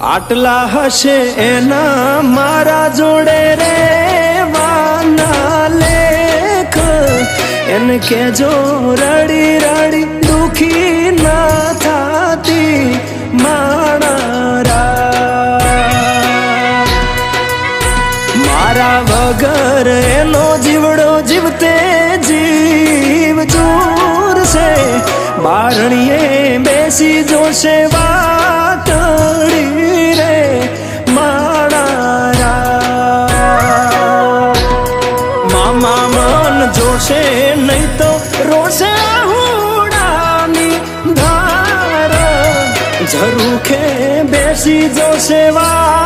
આટલા હશે એના મારા જોડે રે વાના લેખ એને કેજો રડી રડી દુખી ના થાતી મારા વગર એનો જીવડો જીવતે જીવ દૂર છે બારણીએ બેસી જોશે વાતડી રે મારા મામા મન જોશે નહીં તો રોશે હુડાની ધાર ઝરૂખે બેસી જોશે વા